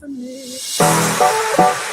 ultimate.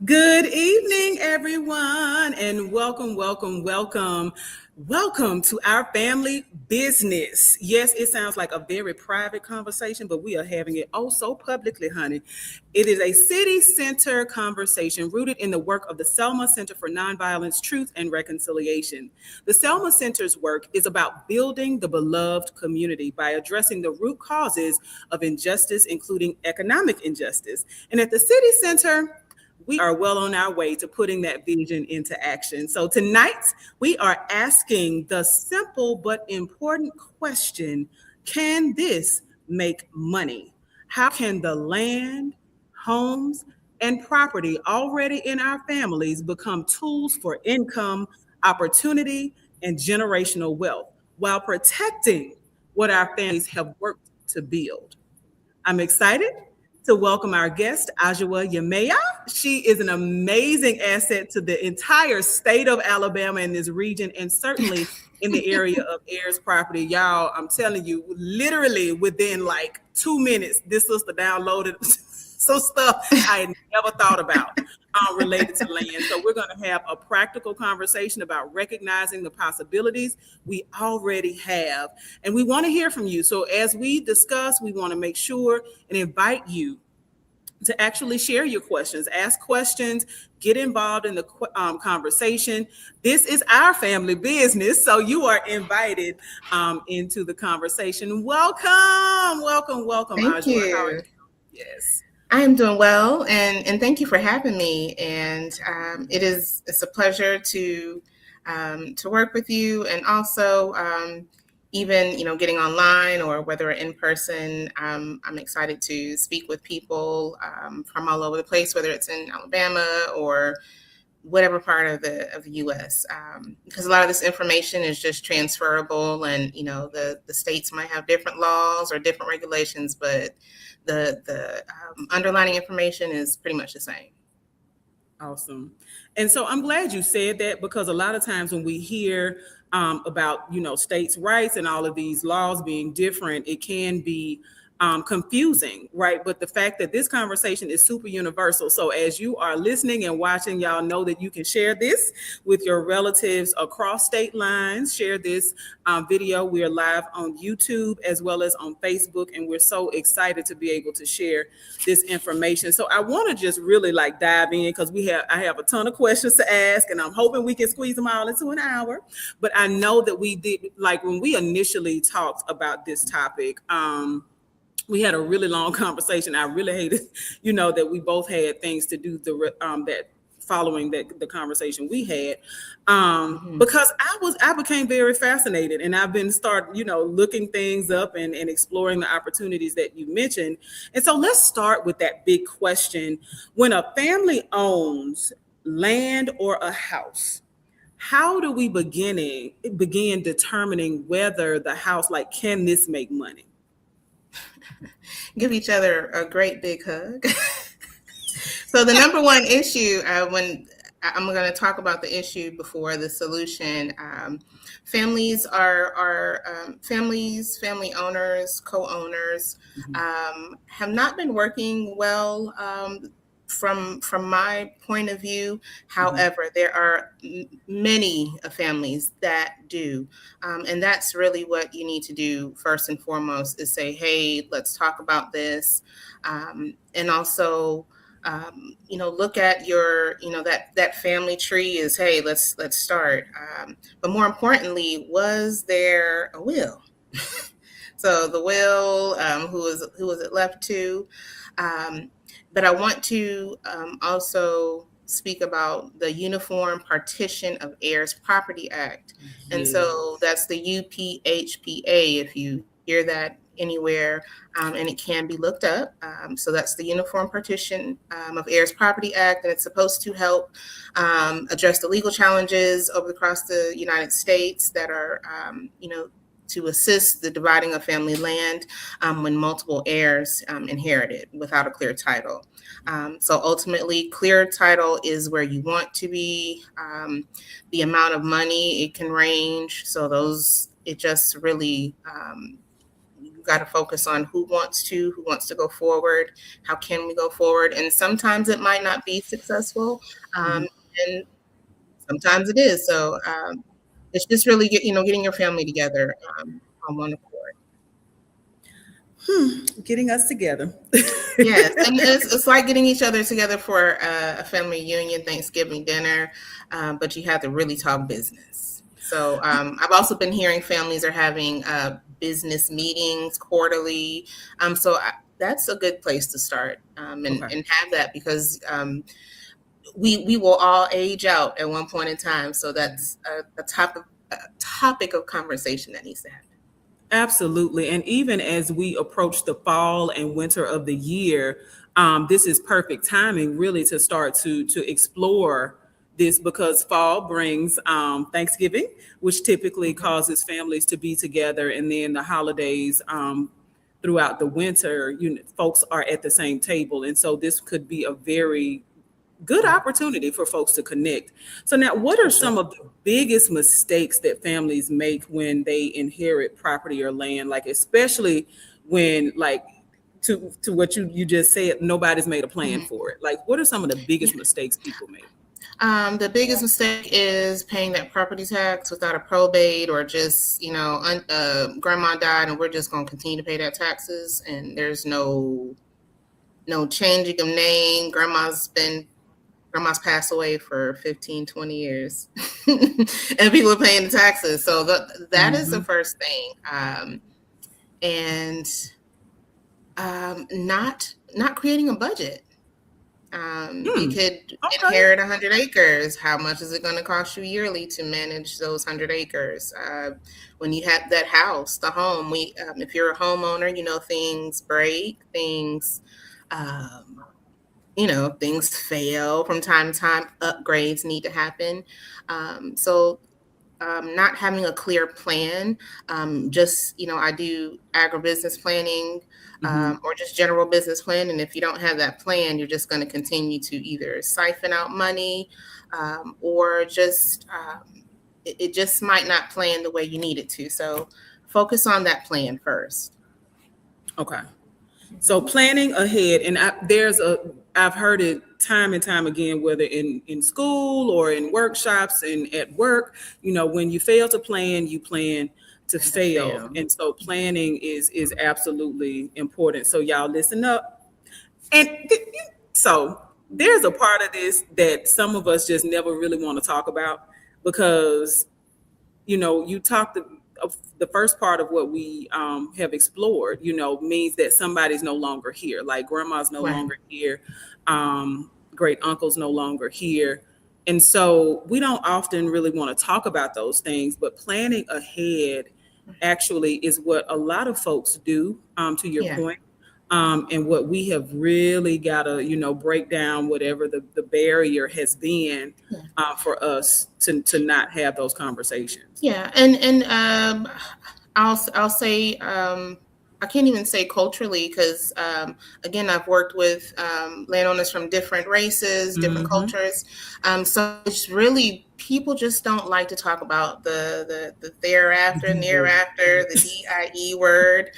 Good evening, everyone, and welcome to our family business. Yes, it sounds like a very private conversation, but we are having it oh so publicly, honey. It is a CITI Center conversation rooted in the work of the Selma Center for Nonviolence, Truth, and Reconciliation. The Selma Center's work is about building the beloved community by addressing the root causes of injustice, including economic injustice. And at the CITI Center, we are well on our way to putting that vision into action. So tonight, we are asking the simple but important question, can this make money? How can the land, homes, and property already in our families become tools for income, opportunity, and generational wealth while protecting what our families have worked to build? I'm excited to welcome our guest, Ajua Yamea. She is an amazing asset to the entire state of Alabama and this region, and certainly in the area of heirs property. Y'all, I'm telling you, literally within like 2 minutes, this sister downloaded some stuff I had never thought about related to land. So we're going to have a practical conversation about recognizing the possibilities we already have. And we want to hear from you. So as we discuss, we want to make sure and invite you to actually share your questions, ask questions, get involved in the conversation. This is our family business, so you are invited into the conversation. Welcome. Thank Ajua. you. How are you? Yes. I am doing well, and thank you for having me. And it's a pleasure to work with you, and also even getting online or whether in person. I'm excited to speak with people from all over the place, whether it's in Alabama or whatever part of the U.S. Because a lot of this information is just transferable, and the states might have different laws or different regulations, but the underlying information is pretty much the same. Awesome. And so I'm glad you said that, because a lot of times when we hear about states' rights and all of these laws being different, it can be confusing, right? But the fact that this conversation is super universal. So as you are listening and watching, y'all know that you can share this with your relatives across state lines. Share this video. We are live on YouTube as well as on Facebook, and we're so excited to be able to share this information. So I want to just really dive in, because I have a ton of questions to ask, and I'm hoping we can squeeze them all into an hour. But I know that we did, when we initially talked about this topic, we had a really long conversation. I really hated, that we both had things to do that following the conversation we had, because I became very fascinated, and I've been looking things up and exploring the opportunities that you mentioned. And so let's start with that big question. When a family owns land or a house, how do we begin determining whether the house, can this make money? Give each other a great big hug. So the number one issue, when I'm going to talk about the issue before the solution, families family owners, co-owners, have not been working well from my point of view. However, there are many families that do. And that's really what you need to do first and foremost, is say, hey, let's talk about this. And also, look at your, that family tree is, hey, let's start. But more importantly, was there a will? So the will, who was it left to? But I want to also speak about the Uniform Partition of Heirs Property Act. And Yeah. so that's the UPHPA, if you hear that anywhere, and it can be looked up. So that's the Uniform Partition of Heirs Property Act, and it's supposed to help address the legal challenges across the United States that are, to assist the dividing of family land when multiple heirs inherit it without a clear title. So ultimately, clear title is where you want to be. The amount of money, it can range. So it just really, you got to focus on who wants to go forward. How can we go forward? And sometimes it might not be successful, and sometimes it is. So it's just really getting your family together on one accord. Getting us together. Yes, and it's like getting each other together for a family reunion, Thanksgiving dinner, but you have to really talk business. So I've also been hearing families are having business meetings quarterly. That's a good place to start and have that, because we will all age out at one point in time. So that's a topic of conversation that needs to happen. Absolutely. And even as we approach the fall and winter of the year, this is perfect timing really to start to explore this, because fall brings Thanksgiving, which typically causes families to be together, and then the holidays throughout the winter, folks are at the same table. And so this could be a very good opportunity for folks to connect. So now, what are some of the biggest mistakes that families make when they inherit property or land? Like, especially when, like, to what you just said, nobody's made a plan for it. Like, what are some of the biggest mistakes people make? The biggest mistake is paying that property tax without a probate, or just, grandma died and we're just going to continue to pay that taxes, and there's no changing of name. Grandma's passed away for 15, 20 years and people are paying the taxes. So that is the first thing. And not creating a budget. You could inherit 100 acres. How much is it going to cost you yearly to manage those 100 acres? When you have that house, the home, if you're a homeowner, things break, things things fail from time to time. Upgrades need to happen. Not having a clear plan, I do agribusiness planning, or just general business planning. And if you don't have that plan, you're just going to continue to either siphon out money, or it just might not plan the way you need it to. So focus on that plan first. Okay. So planning ahead, and I've heard it time and time again, whether in school or in workshops and at work, when you fail to plan, you plan to fail. And so planning is absolutely important. So y'all listen up. And so there's a part of this that some of us just never really want to talk about, because, you talked the first part of what we have explored, means that somebody's no longer here, like grandma's no longer here, great uncle's no longer here. And so we don't often really want to talk about those things, but planning ahead actually is what a lot of folks do, to your point. And what we have really got to, break down whatever the barrier has been for us to not have those conversations. Yeah, and I'll say, I can't even say culturally, because again, I've worked with landowners from different races, different cultures. So it's really, people just don't like to talk about the thereafter, near after, the DIE word.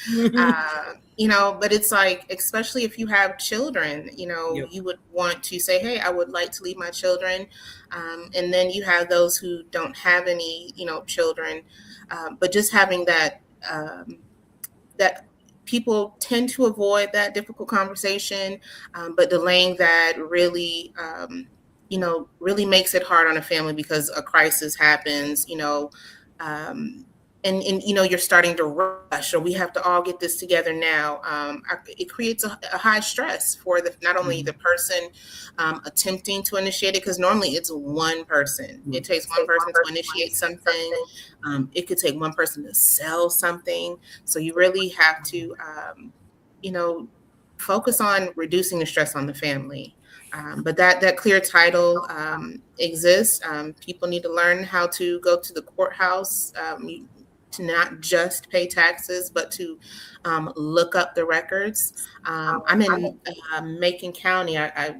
But it's like, especially if you have children, you would want to say, hey, I would like to leave my children. And then you have those who don't have any, children, but just having that people tend to avoid that difficult conversation, but delaying that really, really makes it hard on a family, because a crisis happens, and you're starting to rush, or we have to all get this together now. It creates a high stress for the not only the person attempting to initiate it, because normally it's one person. It takes one person to initiate something. It could take one person to sell something. So you really have to, you know, focus on reducing the stress on the family. But that clear title exists. People need to learn how to go to the courthouse. To not just pay taxes, but to look up the records. I'm in Macon County. I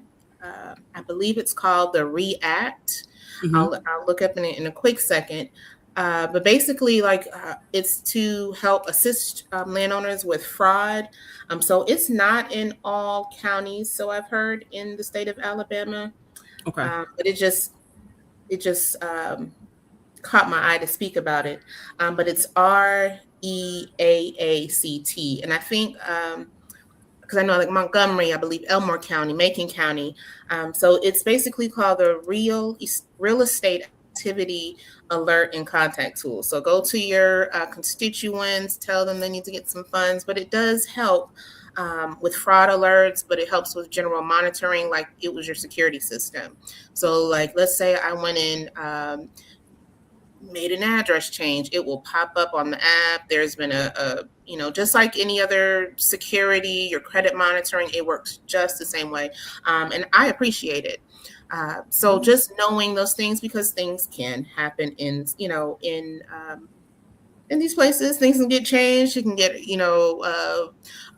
believe it's called the REACT. Mhm. I'll look up in a quick second. But basically, like it's to help assist landowners with fraud. So it's not in all counties. So I've heard in the state of Alabama, Okay. but it just caught my eye to speak about it. But it's REAACT, and I think because I know like Montgomery, I believe Elmore County, Macon County. So it's basically called the Real Estate Activity Alert and Contact Tool. So go to your constituents, tell them they need to get some funds, but it does help with fraud alerts, but it helps with general monitoring, like it was your security system. So like, let's say I went in, made an address change, it will pop up on the app. There's been just like any other security, your credit monitoring, it works just the same way. And I appreciate it. So just knowing those things, because things can happen in these places, things can get changed. You can get,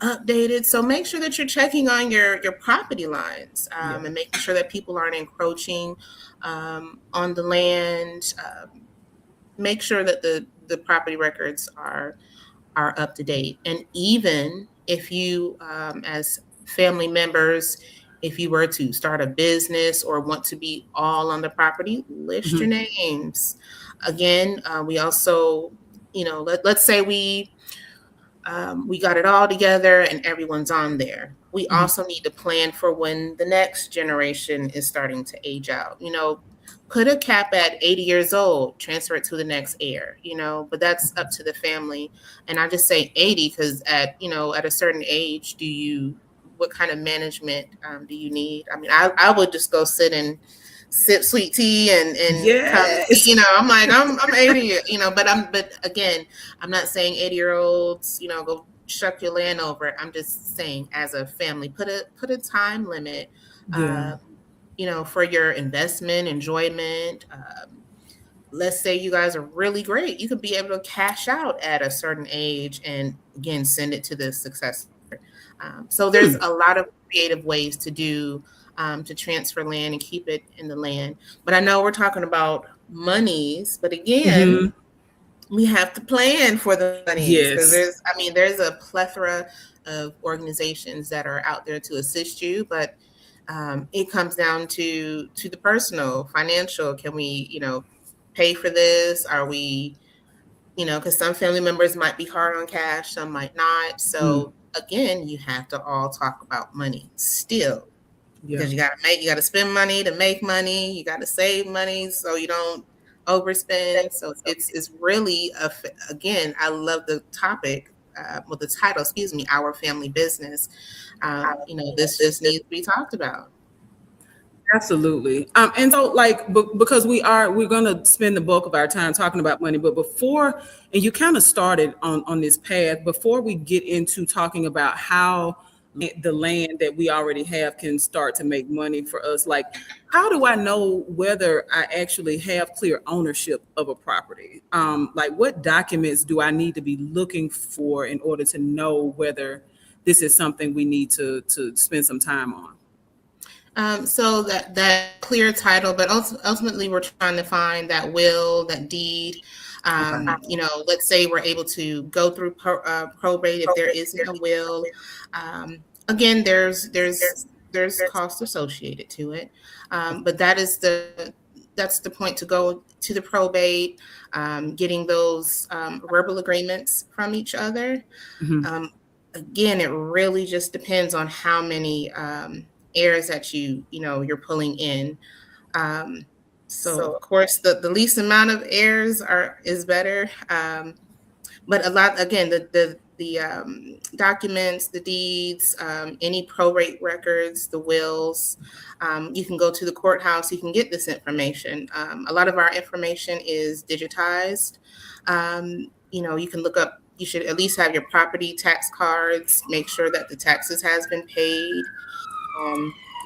updated. So make sure that you're checking on your property lines and making sure that people aren't encroaching on the land. Make sure that the property records are up to date. And even if you, as family members, if you were to start a business or want to be all on the property, list your names. Again, we also, let's say we got it all together and everyone's on there. We also need to plan for when the next generation is starting to age out. Put a cap at 80 years old, transfer it to the next heir, but that's up to the family. And I just say 80 because at a certain age, what kind of management do you need? I mean, I would just go sit and sip sweet tea and come, Yes. I'm like, I'm 80, but again, I'm not saying 80-year-olds, go shuck your land over. I'm just saying, as a family, put a time limit, Yeah. for your investment, enjoyment. Let's say you guys are really great. You could be able to cash out at a certain age and again, send it to the successor. So there's a lot of creative ways to do to transfer land and keep it in the land. But I know we're talking about monies, but again, we have to plan for the monies because Yes. there's a plethora of organizations that are out there to assist you, but it comes down to the personal, financial. Can we, pay for this? Are we, because some family members might be hard on cash, some might not. So again, you have to all talk about money still, Yeah. because you got to spend money to make money. You got to save money so you don't overspend. So it's really again, I love the topic. The title, excuse me, Our Family Business. This just needs to be talked about. Absolutely. And so like because we're going to spend the bulk of our time talking about money, but before, and you kind of started on this path, before we get into talking about how the land that we already have can start to make money for us, like how do I know whether I actually have clear ownership of a property? Like what documents do I need to be looking for in order to know whether this is something we need to spend some time on? So that clear title, but ultimately we're trying to find that will, that deed. Okay. Let's say we're able to go through probate if there isn't a will. Again, there's cost associated to it, but that's the point, to go to the probate, getting those verbal agreements from each other. Again, it really just depends on how many heirs that you're pulling in. So of course, the least amount of heirs is better. but a lot, again, the documents, the deeds, any probate records, the wills, you can go to the courthouse, you can get this information. A lot of our information is digitized. You can look up, you should at least have your property tax cards, make sure that the taxes has been paid.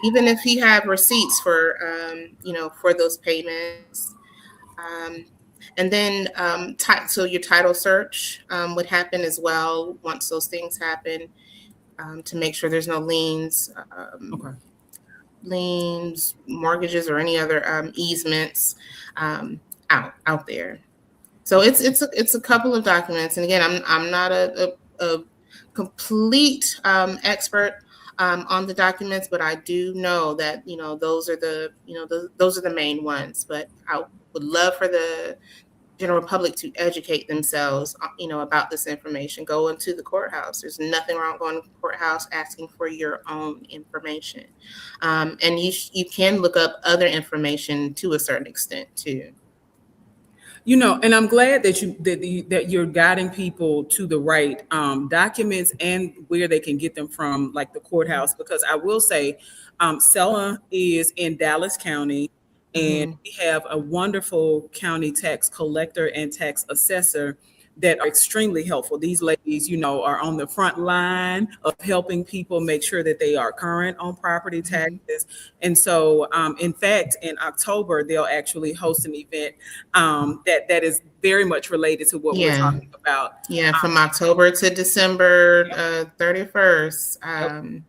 Even if you have receipts for those payments. Um, and then, so your title search would happen as well once those things happen, to make sure there's no Okay. liens, mortgages, or any other easements out there. So it's a couple of documents, and again, I'm not a complete expert on the documents, but I do know that those are those are the main ones. But I would love for the general public to educate themselves, about this information. Go into the courthouse. There's nothing wrong going to the courthouse asking for your own information, and you can look up other information to a certain extent too. And I'm glad that you're guiding people to the right documents and where they can get them from, like the courthouse. Because I will say, Selma is in Dallas County, and Mm-hmm. we have a wonderful county tax collector and tax assessor that are extremely helpful. These ladies, are on the front line of helping people make sure that they are current on property Mm-hmm. taxes. And so, in fact, in October, they'll actually host an event that is very much related to what we're Yeah. talking about. Yeah, from October to December Yep. 31st. Yep.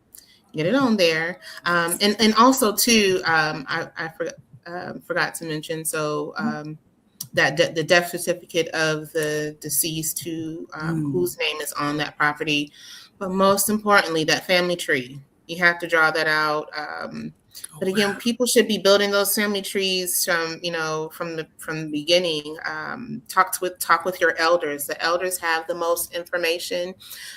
Get it on there. And also too, forgot to mention, so that the death certificate of the deceased, whose name is on that property, but most importantly, that family tree. You have to draw that out. But again, people should be building those family trees from the beginning. Talk with your elders. The elders have the most information.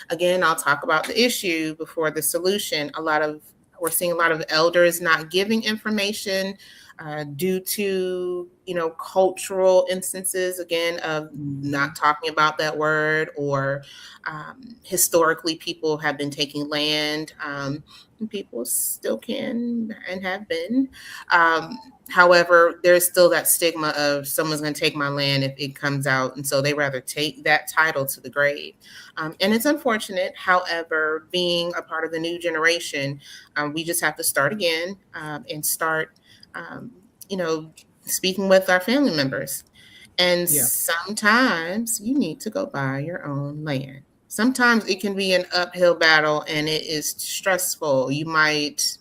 Again, I'll talk about the issue before the solution. We're seeing a lot of elders not giving information due to cultural instances, again, of not talking about that word, or historically people have been taking land. People still can and have been. However, there's still that stigma of someone's going to take my land if it comes out. And so they rather take that title to the grave. And it's unfortunate. However, being a part of the new generation, we just have to start again, and start, speaking with our family members. And Yeah. sometimes you need to go buy your own land. Sometimes it can be an uphill battle and it is stressful. It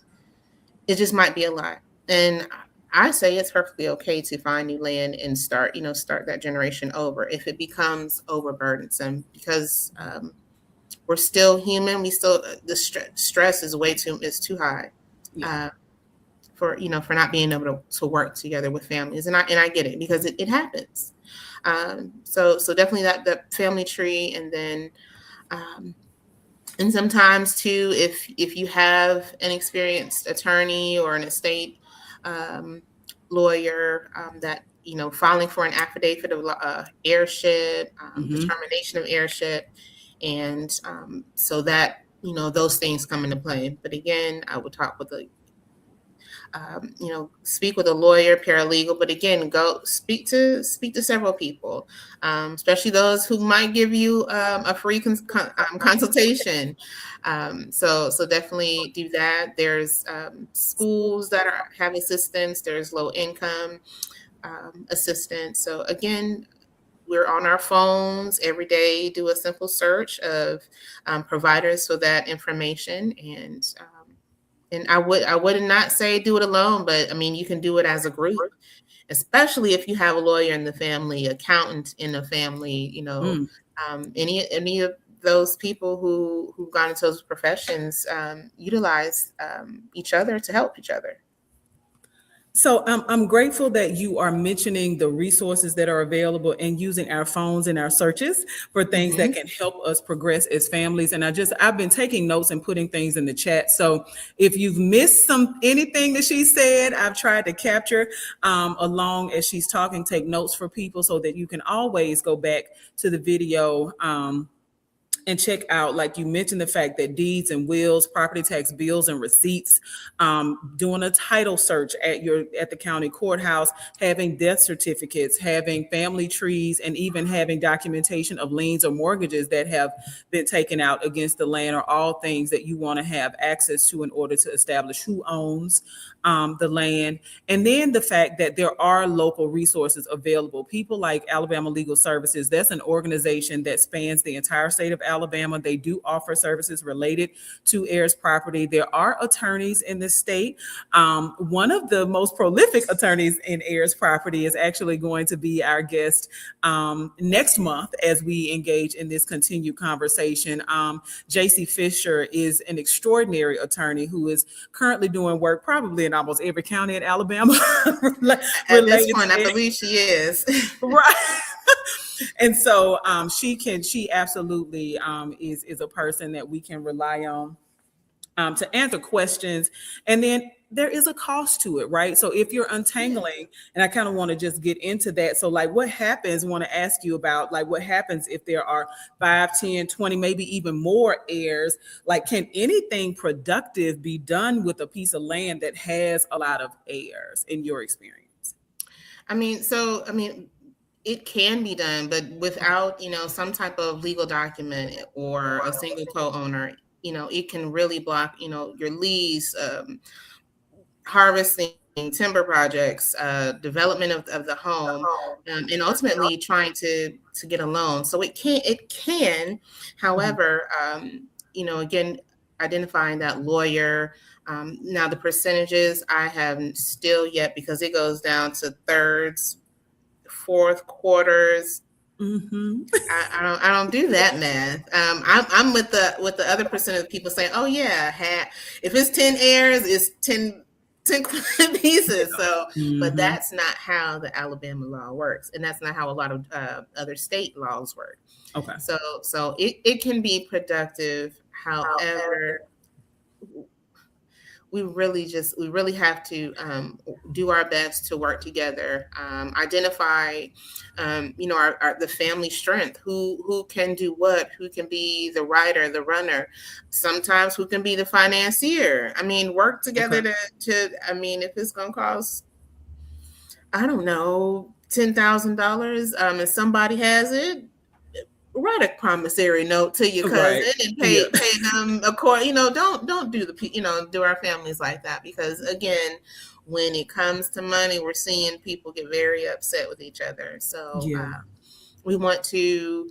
just might be a lot. And I say it's perfectly okay to find new land and start that generation over if it becomes overburdensome, because we're still human. The stress is too high. Yeah. For not being able to work together with families, and I get it, because it happens. So definitely that family tree, and then and sometimes too, if you have an experienced attorney or an estate lawyer, that filing for an affidavit of heirship, determination of heirship, and so that those things come into play. But again, I would talk with speak with a lawyer, paralegal, but again, go speak to several people, especially those who might give you a free consultation. So definitely do that. There's schools that have assistance. There's low income assistance. So again, we're on our phones every day. Do a simple search of providers for that information, and I would not say do it alone, but I mean, you can do it as a group, especially if you have a lawyer in the family, accountant in the family, any of those people who've gone into those professions, utilize each other to help each other. So I'm grateful that you are mentioning the resources that are available and using our phones and our searches for things that Mhm. can help us progress as families. And I've been taking notes and putting things in the chat. So if you've missed anything that she said, I've tried to capture along as she's talking, take notes for people so that you can always go back to the video. And check out, like you mentioned, the fact that deeds and wills, property tax bills and receipts, doing a title search at the county courthouse, having death certificates, having family trees, and even having documentation of liens or mortgages that have been taken out against the land are all things that you want to have access to in order to establish who owns the land. And then the fact that there are local resources available. People like Alabama Legal Services, that's an organization that spans the entire state of Alabama. They do offer services related to heirs property. There are attorneys in the state. One of the most prolific attorneys in heirs property is actually going to be our guest next month as we engage in this continued conversation. JC Fisher is an extraordinary attorney who is currently doing work probably in almost every county in Alabama. At this point, I believe she is. Right. And so she absolutely is a person that we can rely on to answer questions. And then there is a cost to it, right? So if you're untangling, and I kind of want to just get into that. So like what happens, want to ask you about like what happens if there are 5, 10, 20, maybe even more heirs? Like can anything productive be done with a piece of land that has a lot of heirs in your experience? I mean, it can be done, but without, some type of legal document or a single co-owner, it can really block, your lease, harvesting, timber projects, development of the home, and ultimately trying to get a loan. So it can, however, again, identifying that lawyer. Now the percentages I haven't still yet, because it goes down to thirds, fourth quarters. Mm-hmm. I don't do that math. I'm with the other percent of people saying, oh yeah, if it's 10 heirs, it's 10 pieces. So, but that's not how the Alabama law works, and that's not how a lot of other state laws work. Okay. So it can be productive. However, we really have to do our best to work together, identify, the family strength, who can do what, who can be the writer, the runner, sometimes who can be the financier. I mean, work together to if it's going to cost, I don't know, $10,000, and somebody has it, write a promissory note to your cousin and pay them according. Don't do do our families like that, because again, when it comes to money, we're seeing people get very upset with each other. So we want to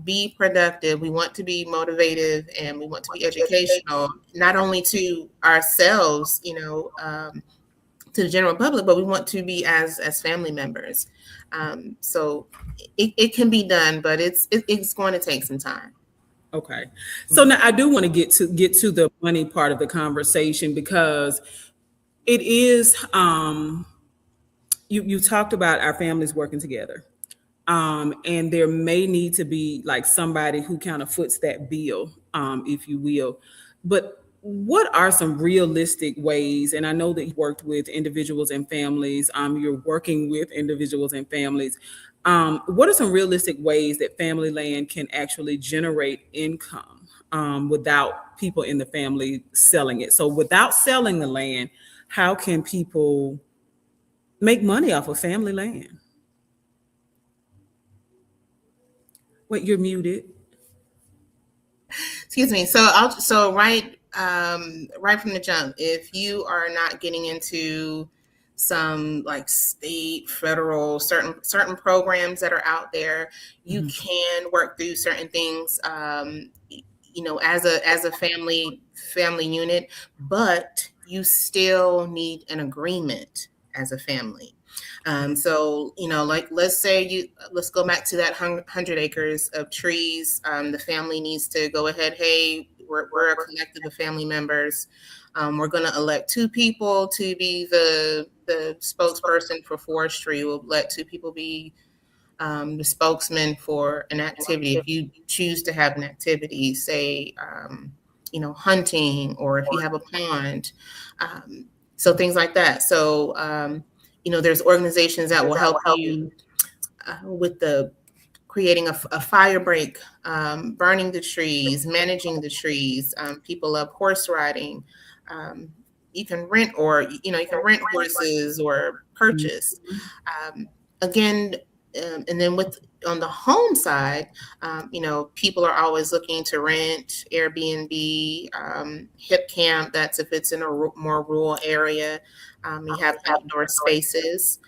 be productive. We want to be motivative, and we want to be educational, not only to ourselves, to the general public, but we want to be as family members. So it can be done, but it's going to take some time. Okay. So now I do want to get to the money part of the conversation, because it is you talked about our families working together. And there may need to be like somebody who kind of foots that bill, if you will. But what are some realistic ways? And I know that you worked with individuals and families. You're working with individuals and families. What are some realistic ways that family land can actually generate income without people in the family selling it? So without selling the land, how can people make money off of family land? Wait, you're muted. Excuse me. Right from the jump, if you are not getting into some like state, federal, certain programs that are out there, you can work through certain things, as a family unit, but you still need an agreement as a family. So, like let's go back to that 100 acres of trees. The family needs to go ahead. Hey, we're a collective of family members. We're going to elect 2 people to be the spokesperson for forestry. We'll let 2 people be the spokesman for an activity. If you choose to have an activity, say, hunting, or if you have a pond, so things like that. So, there's organizations that will help you with the creating a fire break, burning the trees, managing the trees. People love horse riding. Um, you can rent, or you can rent horses or purchase. Um, Again, and then on the home side, people are always looking to rent, Airbnb, hip camp. That's if it's in a more rural area. You have outdoor spaces,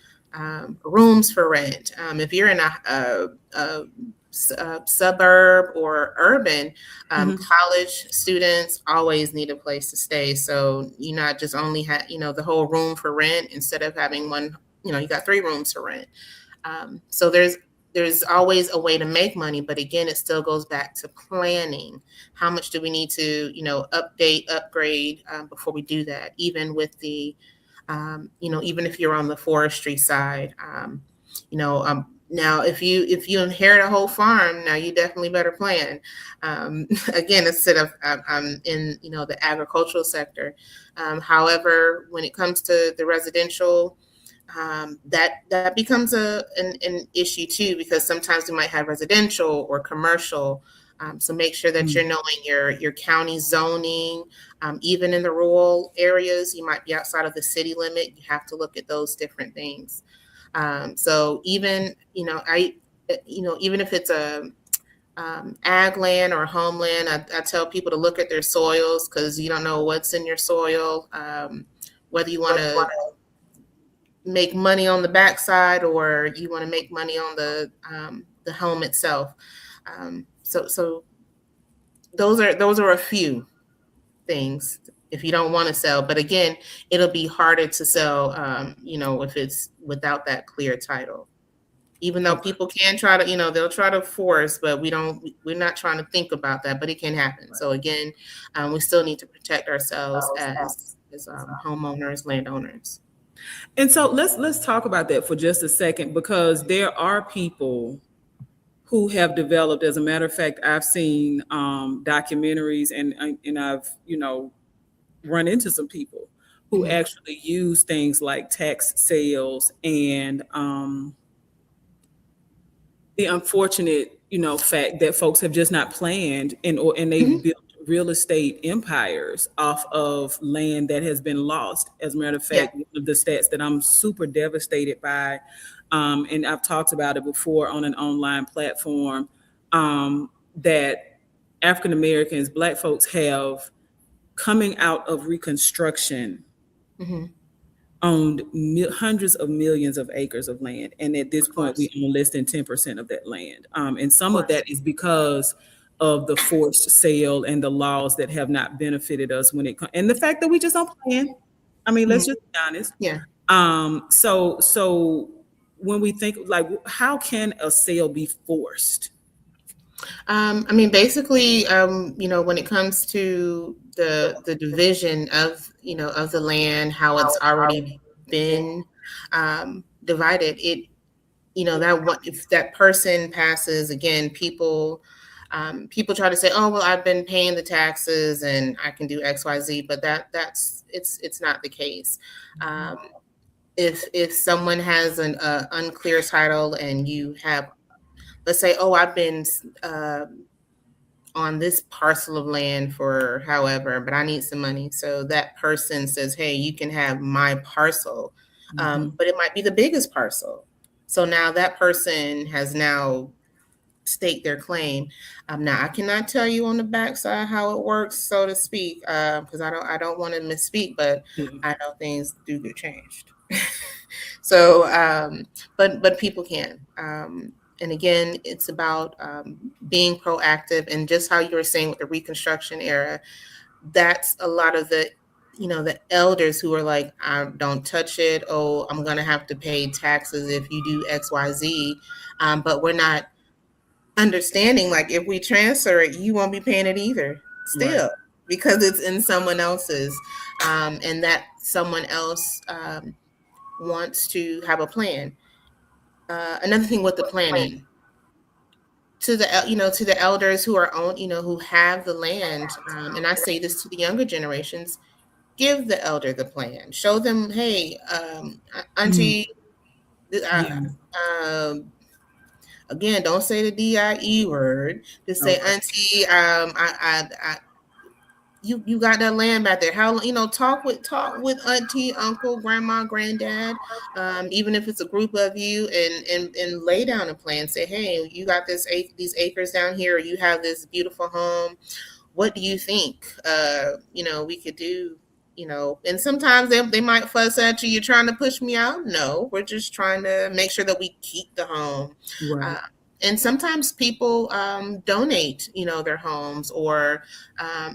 rooms for rent. If you're in a suburb or urban, college students always need a place to stay. So you not just only have the whole room for rent, instead of having one. You got 3 rooms to rent. So there's always a way to make money, but again, it still goes back to planning. How much do we need to upgrade before we do that? Even with the even if you're on the forestry side, now if you inherit a whole farm, now you definitely better plan. Again, instead of I'm in the agricultural sector. However, when it comes to the residential, that becomes an issue too, because sometimes we might have residential or commercial. So make sure that you're knowing your county zoning. Even in the rural areas, you might be outside of the city limit. You have to look at those different things. So even even if it's a ag land or homeland, I tell people to look at their soils, because you don't know what's in your soil, whether you want to make money on the backside or you want to make money on the home itself. So those are a few things if you don't want to sell. But again, it'll be harder to sell, if it's without that clear title. Even though people can try to, they'll try to force, but we're not trying to think about that, but it can happen. So again, we still need to protect ourselves as homeowners, landowners. And so let's talk about that for just a second, because there are people who have developed. As a matter of fact, I've seen documentaries, and I've run into some people who actually use things like tax sales and the unfortunate fact that folks have just not planned, and they've built real estate empires off of land that has been lost. As a matter of fact, one of the stats that I'm super devastated by, and I've talked about it before on an online platform, that African Americans, Black folks, have, coming out of Reconstruction, owned hundreds of millions of acres of land, and at this point we own less than 10% of that land, and some of that is because of the forced sale and the laws that have not benefited us when it comes, and the fact that we just don't plan. I mean, let's just be honest. So when we think, like, how can a sale be forced? Basically, when it comes to the division of the land, how it's already been divided, if that person passes, again, people try to say, oh, well, I've been paying the taxes and I can do X, Y, Z, but it's not the case. If someone has an unclear title and you have, let's say, oh, I've been on this parcel of land for however, but I need some money. So that person says, hey, you can have my parcel, but it might be the biggest parcel. So now that person has now staked their claim. Now I cannot tell you on the backside how it works, so to speak, because I don't want to misspeak, but I know things do get changed. So, but people can. And again, it's about being proactive, and just how you were saying with the Reconstruction era, that's a lot of the the elders who are like, I don't touch it. Oh, I'm going to have to pay taxes if you do XYZ. But we're not understanding, like, if we transfer it, you won't be paying it either Right. still, because it's in someone else's. And that someone else wants to have a plan. Another thing with the planning, to the to the elders who are on, who have the land, and I say this to the younger generations, give the elder the plan. Show them, hey, Mm, auntie, uh, yeah. um, again, don't say the DIE word. Just say, Okay. auntie, you got that land back there. How, talk with auntie, uncle, grandma, granddad, even if it's a group of you, and lay down a plan. Say, hey, you got these acres down here, or you have this beautiful home. What do you think we could do? And sometimes they might fuss at you, you're trying to push me out. No, we're just trying to make sure that we keep the home. Right. uh, and sometimes people donate their homes, or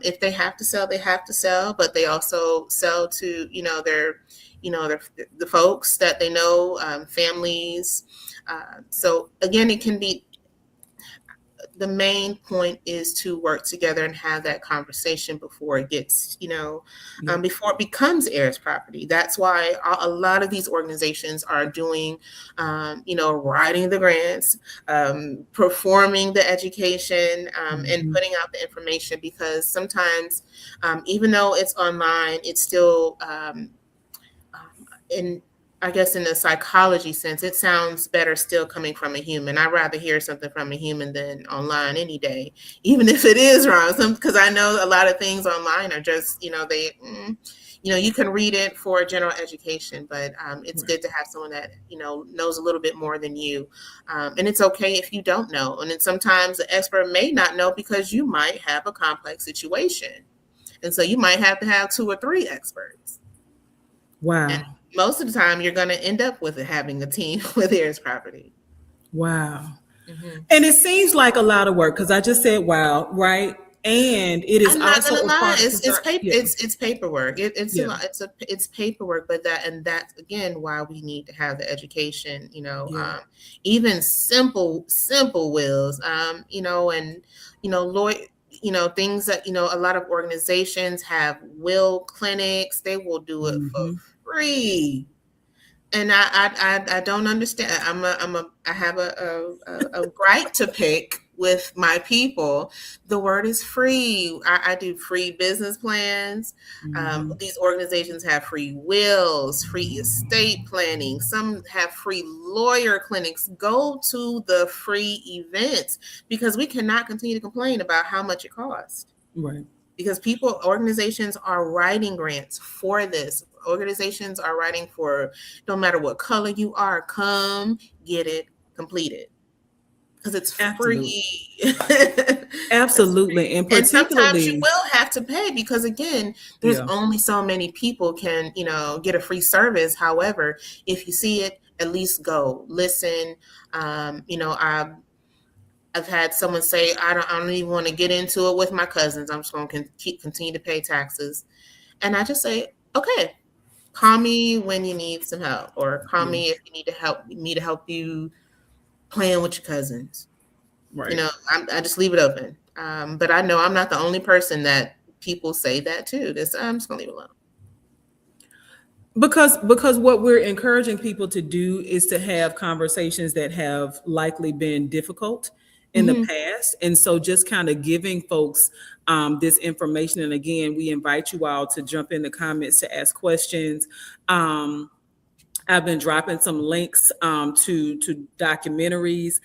if they have to sell, they have to sell, but they also sell to their the folks that they know, families. So again, it can be, the main point is to work together and have that conversation before it gets, Yeah. before it becomes heirs property. That's why a lot of these organizations are doing, writing the grants, performing the education, and Mhm. putting out the information, because sometimes, even though it's online, it's still, in I guess in the psychology sense, it sounds better still coming from a human. I'd rather hear something from a human than online any day, even if it is wrong. Because I know a lot of things online are just, you can read it for general education, but it's Right. good to have someone that knows a little bit more than you, and it's okay if you don't know. And then sometimes the expert may not know, because you might have a complex situation, and so you might have to have two or three experts. And Wow. most of the time, you're going to end up with having a team with heirs property. Wow. Hmm. And it seems like a lot of work because I just said wow, right? And it is I'm not also gonna a lie, part of it's preserve. paper, Yeah. it's paperwork. It's a Yeah. lot. It's paperwork, but that's again why we need to have the education. Yeah. Even simple wills. And lawyer. Things that a lot of organizations have will clinics. They will do it for Hmm. free. And I don't understand. I have a gripe to pick with my people. The word is free. I do free business plans. Hmm. These organizations have free wills, free estate planning. Some have free lawyer clinics. Go to the free events, because we cannot continue to complain about how much it costs, Right. because organizations are writing grants for this. Organizations are writing for, no matter what color you are, come get it completed, because it's Absolutely. free. It's Absolutely. free. And And sometimes you particularly, will have to pay, because again, there's yeah. only so many people can, get a free service. However, if you see it, at least go listen. I've had someone say, I don't even want to get into it with my cousins. I'm just going to continue to pay taxes. And I just say, okay, call me when you need some help, or call Yeah. me if you need to help me to help you plan with your cousins. Right. I just leave it open. But I know I'm not the only person that people say that to. I'm just going to leave it alone. Because what we're encouraging people to do is to have conversations that have likely been difficult in the Hmm. past, and so just kind of giving folks this information. And again, we invite you all to jump in the comments to ask questions. um, I've been dropping some links to documentaries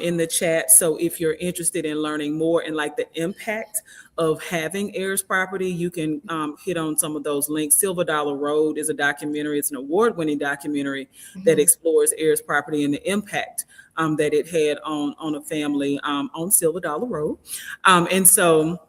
in the chat. So if you're interested in learning more and like the impact of having heirs property, you can hit on some of those links. Silver Dollar Road is a documentary. It's an award-winning documentary that Hmm. explores heirs property and the impact that it had on a family on Silver Dollar Road. And so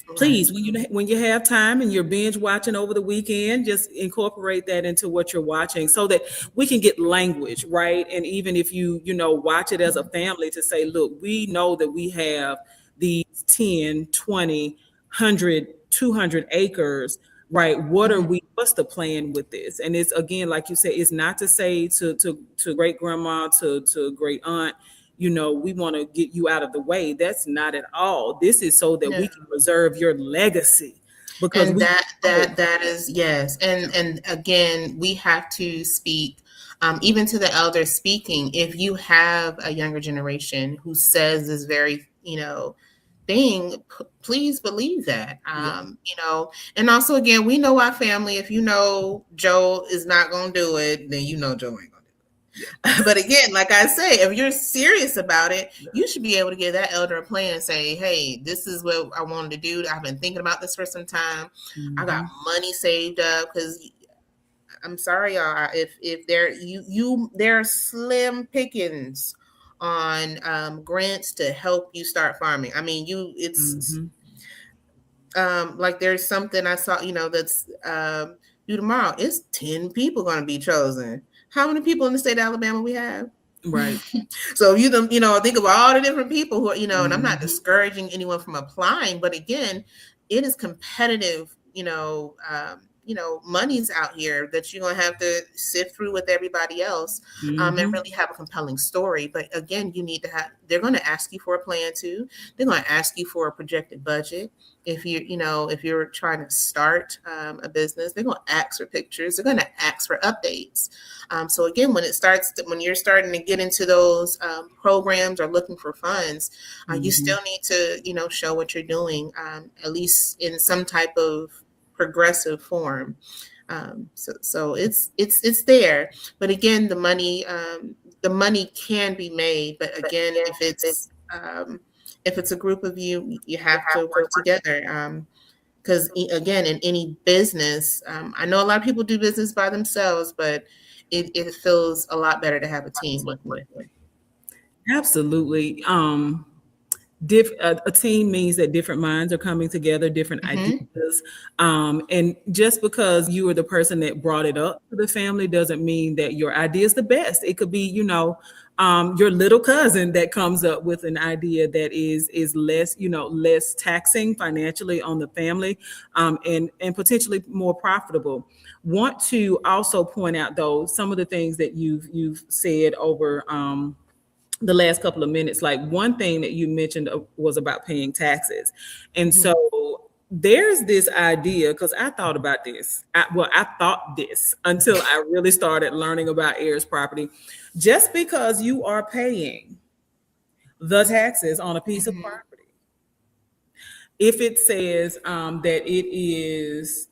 Right. please, when you have time and you're binge watching over the weekend, just incorporate that into what you're watching so that we can get language, right? And even if you watch it as a family, to say, look, we know that we have these 10, 20, 100, 200 acres, right? What are Mhm. we, what's the plan with this? And it's, again, like you said, it's not to say to great grandma, to great aunt, we want to get you out of the way. That's not at all. This is so that No. we can preserve your legacy, because And we know. that is, yes. And again, we have to speak, even to the elders speaking. If you have a younger generation who says this very, thing, please believe that. Yeah. And also, again, we know our family. If you know Joe is not going to do it, then you know Joe ain't going to do it. But again, like I say, if you're serious about it, you should be able to give that elder a plan and say, hey, this is what I wanted to do. I've been thinking about this for some time. I got money saved up, because I'm sorry, y'all, if there are slim pickings on grants to help you start farming. I mean, it's like there's something I saw, that's due tomorrow. It's 10 people going to be chosen. How many people in the state of Alabama we have? Right. So think of all the different people who are, and I'm not discouraging anyone from applying, but again, it is competitive, money's out here that you're going to have to sift through with everybody else, and really have a compelling story. But again, they're going to ask you for a plan too. They're going to ask you for a projected budget. If you're trying to start a business, they're going to ask for pictures. They're going to ask for updates. So again, when you're starting to get into those programs or looking for funds, you still need to, show what you're doing, at least in some type of progressive form. So it's there. But again, the money can be made. But again, if it's a group of you, you have to work together. Because again, in any business, I know a lot of people do business by themselves, but it feels a lot better to have a team working with you. Absolutely. A team means that different minds are coming together, different ideas. And just because you are the person that brought it up to the family doesn't mean that your idea is the best. It could be, your little cousin that comes up with an idea that is less taxing financially on the family, and potentially more profitable. Want to also point out, though, some of the things that you've said over the last couple of minutes. Like, one thing that you mentioned was about paying taxes. And so there's this idea, because I thought about this. I thought this until I really started learning about heirs property. Just because you are paying the taxes on a piece of property, if it says that it is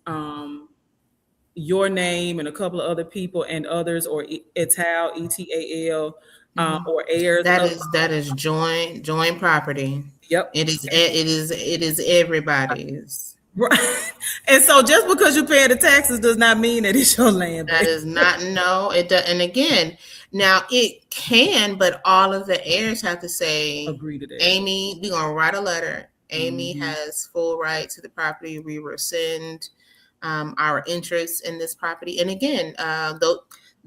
your name and a couple of other people and others, or etal, ETAL, or heirs. That is joint property. Yep. It is everybody's. Right. And so just because you pay the taxes does not mean that it's your land. That is not, no, it does. And again, now it can, but all of the heirs have to say, Agree to that. Amy, we're going to write a letter. Amy has full right to the property. We rescind our interest in this property. And again,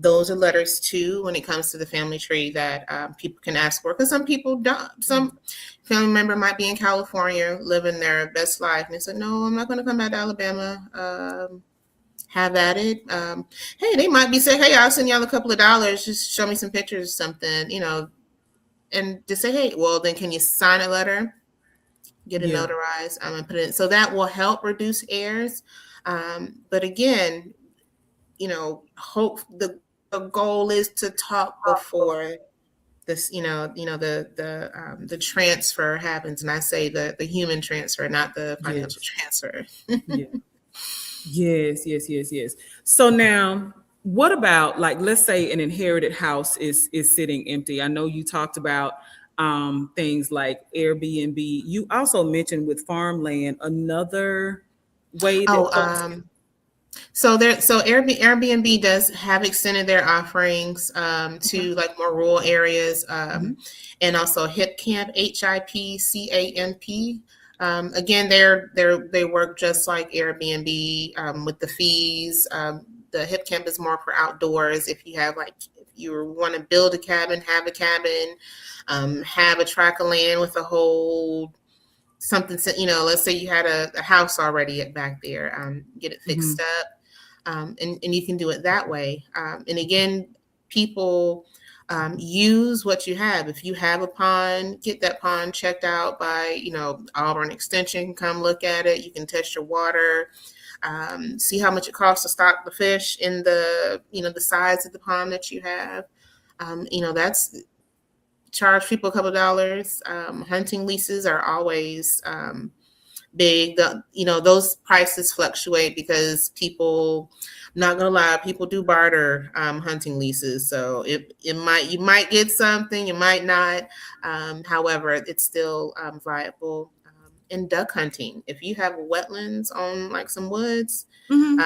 those are letters too when it comes to the family tree that people can ask for, because some people don't. Some family member might be in California living their best life, and they said, no, I'm not going to come back to Alabama. Have at it. Hey, they might be saying, hey, I'll send y'all a couple of dollars, just show me some pictures or something, and just say, hey, well, then can you sign a letter, get it notarized, and put it in. So that will help reduce heirs. But again, hope the goal is to talk before this, the transfer happens. And I say the human transfer, not the financial transfer. Yes. So now, what about, like, let's say an inherited house is sitting empty. I know you talked about things like Airbnb. You also mentioned with farmland another way that So Airbnb does have extended their offerings to like more rural areas, and also HIP Camp, HIPCAMP. Again, they work just like Airbnb with the fees. The HIP Camp is more for outdoors. If you want to build a cabin, have a tract of land with a whole something, let's say you had a house already back there, get it fixed Mm-hmm. up, and you can do it that way. And again, people use what you have. If you have a pond, get that pond checked out by, Auburn Extension. Come look at it. You can test your water, see how much it costs to stock the fish in the size of the pond that you have. That's charge people a couple of dollars. Hunting leases are always big. Those prices fluctuate because people, not gonna lie, people do barter hunting leases. So you might get something, you might not. However, it's still viable. And duck hunting, if you have wetlands on like some woods, Mm-hmm.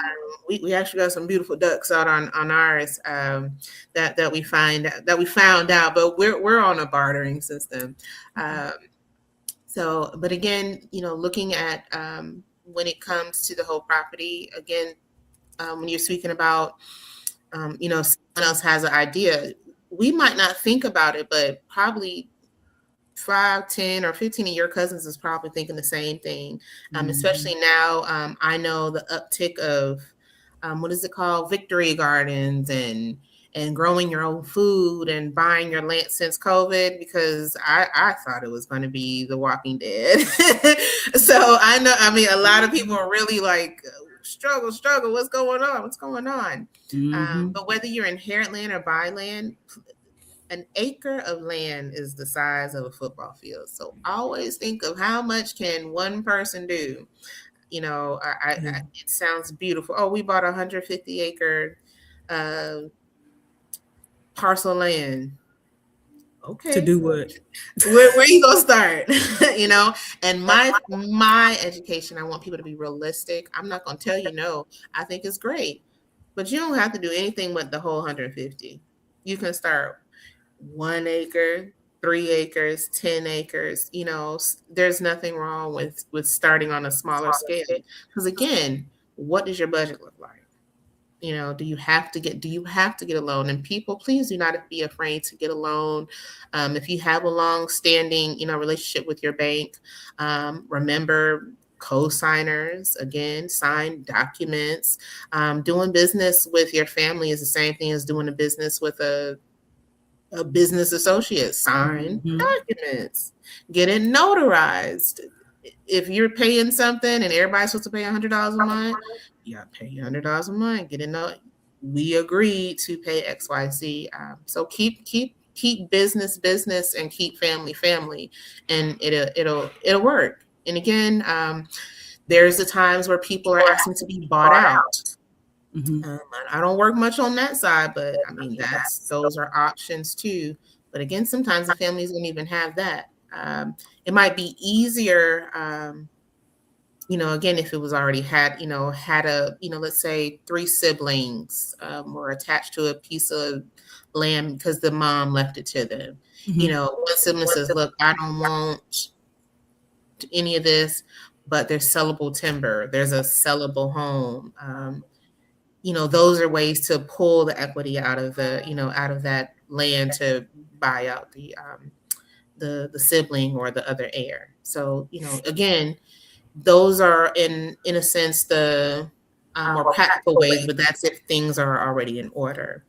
we actually got some beautiful ducks out on ours, that we found out, but we're on a bartering system. But again, looking at when it comes to the whole property, again, when you're speaking about, someone else has an idea, we might not think about it, but probably 5, 10, or 15 of your cousins is probably thinking the same thing. Especially now, I know the uptick of, what is it called? Victory gardens and growing your own food and buying your land since COVID, because I thought it was going to be The Walking Dead. So a lot of people are really like, struggle, what's going on? Mm-hmm. But whether you're inherit land or buy land, an acre of land is the size of a football field. So always think of how much can one person do. It sounds beautiful. Oh, we bought 150-acre parcel of land. Okay. To do what? Where you gonna start? And my education, I want people to be realistic. I'm not gonna tell you no. I think it's great, but you don't have to do anything with the whole 150. You can start 1 acre, 3 acres, 10 acres. There's nothing wrong with starting on a smaller scale. Because again, what does your budget look like? Do you have to get a loan? And people, please do not be afraid to get a loan. If you have a long-standing, relationship with your bank, remember co-signers, again, sign documents. Doing business with your family is the same thing as doing a business with a business associate. Sign documents, get it notarized. If you're paying something and everybody's supposed to pay $100 a month, you got to pay $100 a month. Get it we agreed to pay XYZ. So keep business, and keep family, and it'll work. And again, there's the times where people are asking to be bought out. Mm-hmm. I don't work much on that side, but those are options too. But again, sometimes the families don't even have that. It might be easier, again, if it was already had a, let's say 3 siblings were attached to a piece of land because the mom left it to them. Mm-hmm. One sibling says, look, I don't want any of this, but there's sellable timber. There's a sellable home. Those are ways to pull the equity out of that land to buy out the sibling or the other heir. So, again, those are in a sense the more practical ways, but that's if things are already in order.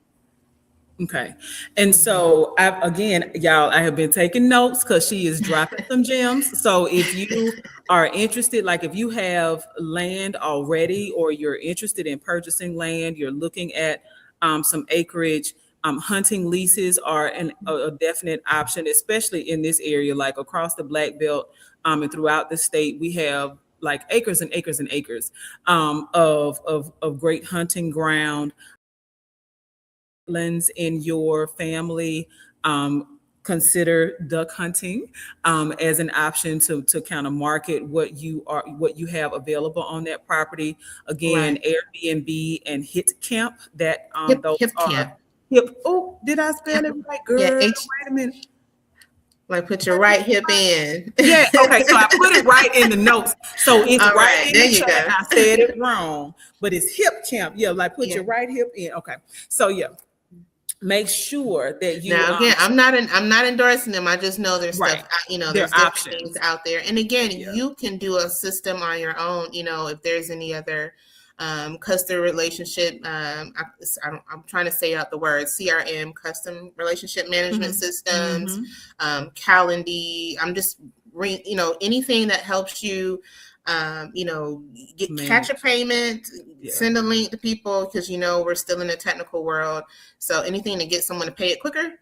Okay. And so I have been taking notes because she is dropping some gems. So if you are interested, like if you have land already, or you're interested in purchasing land, you're looking at some acreage, hunting leases are a definite option, especially in this area, like across the Black Belt and throughout the state. We have like acres and acres and acres of great hunting ground. In your family, consider duck hunting as an option to kind of market what you have available on that property. Again, right. Airbnb and Hit Camp, that those hip are camp. Hip. Oh, did I spell it right, girl? Yeah, wait a minute. Like put your right hip in. Yeah, okay, so I put it right in the notes. So it's all right in there the you chat. go. I said it wrong, but it's Hip Camp. Yeah, like put your right hip in. Okay, so yeah. make sure that you Now again, I'm not endorsing them. I just know there's stuff, right. there's Their different things options. out there. And again, Yeah. you can do a system on your own. If there's any other customer relationship, I'm trying to say out the word CRM, custom relationship management systems, Mm-hmm. Calendly. I'm just anything that helps you. Catch a Manage. payment, Yeah. send a link to people because we're still in the technical world. So anything to get someone to pay it quicker,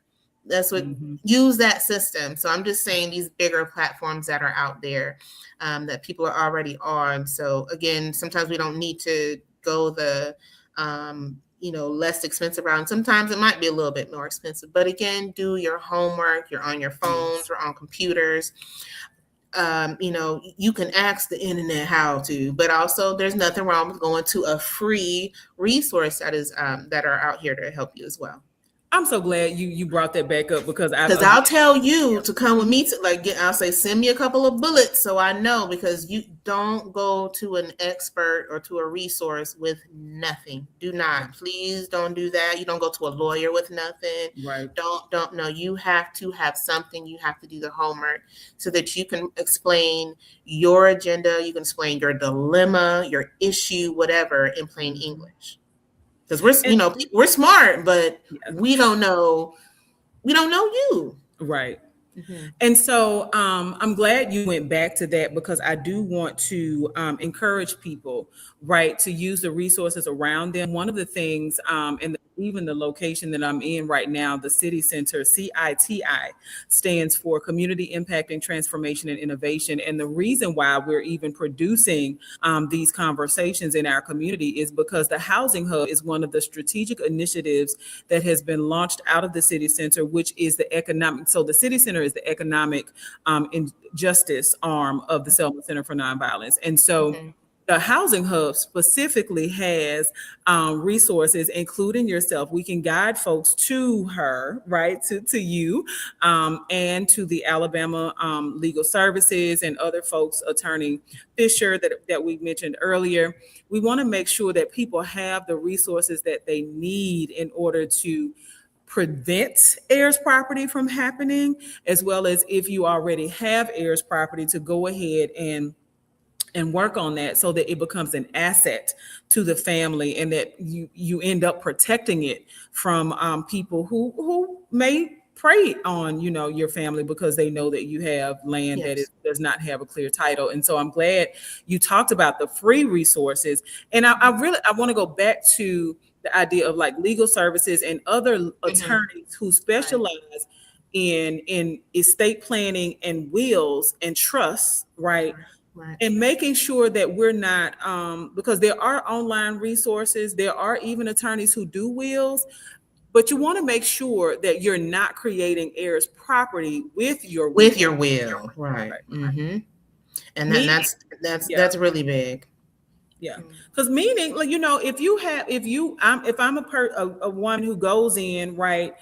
that's what use that system. So I'm just saying these bigger platforms that are out there that people are already on. So again, sometimes we don't need to go the less expensive route. Sometimes it might be a little bit more expensive, but again, do your homework. You're on your phones or on computers. You can ask the internet how to, but also there's nothing wrong with going to a free resource that are out here to help you as well. I'm so glad you brought that back up because Because I'll tell you to come with me to I'll say, send me a couple of bullets so I know, because you don't go to an expert or to a resource with nothing. Do not, please don't do that. You don't go to a lawyer with nothing. Right. Don't know. You have to have something. You have to do the homework so that you can explain your agenda. You can explain your dilemma, your issue, whatever in plain English. Because we're smart, but we don't know you. Right. And so I'm glad you went back to that because I do want to encourage people, right, to use the resources around them. One of the things, even the location that I'm in right now, the CITI Center, CITI, stands for Community Impact and Transformation and Innovation. And the reason why we're even producing these conversations in our community is because the Housing Hub is one of the strategic initiatives that has been launched out of the CITI Center, which is the economic. So the CITI Center is the economic justice arm of the Selma Center for Nonviolence. And so the Housing Hub specifically has resources, including yourself. We can guide folks to her, right, to you, and to the Alabama Legal Services and other folks, Attorney Fisher that we mentioned earlier. We want to make sure that people have the resources that they need in order to prevent heirs property from happening, as well as if you already have heirs property, to go ahead and work on that so that it becomes an asset to the family and that you end up protecting it from people who may prey on your family because they know that you have land that does not have a clear title. And so I'm glad you talked about the free resources. And I want to go back to the idea of like legal services and other attorneys who specialize in estate planning and wills and trusts, right? Right. And making sure that we're not, because there are online resources, there are even attorneys who do wills, but you want to make sure that you're not creating heirs property with your will. With your will, right? Mm-hmm. And that's really big. Yeah, because meaning, like, if I'm a woman who goes in, right,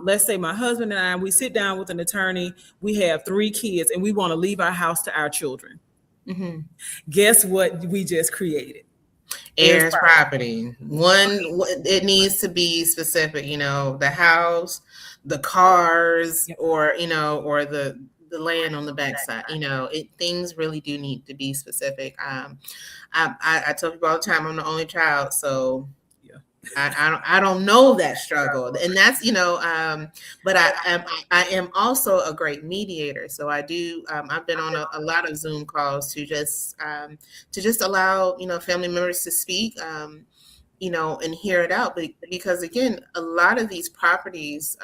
let's say my husband and I, we sit down with an attorney, we have 3 kids, and we want to leave our house to our children. Guess what we just created? Heirs property. It needs to be specific, the house, the cars, or the land on the backside. Things really do need to be specific. I tell people all the time, I'm the only child, so I don't know that struggle, and that's but I am also a great mediator. So I do. I've been on a lot of Zoom calls to just allow family members to speak, and hear it out. But because again, a lot of these properties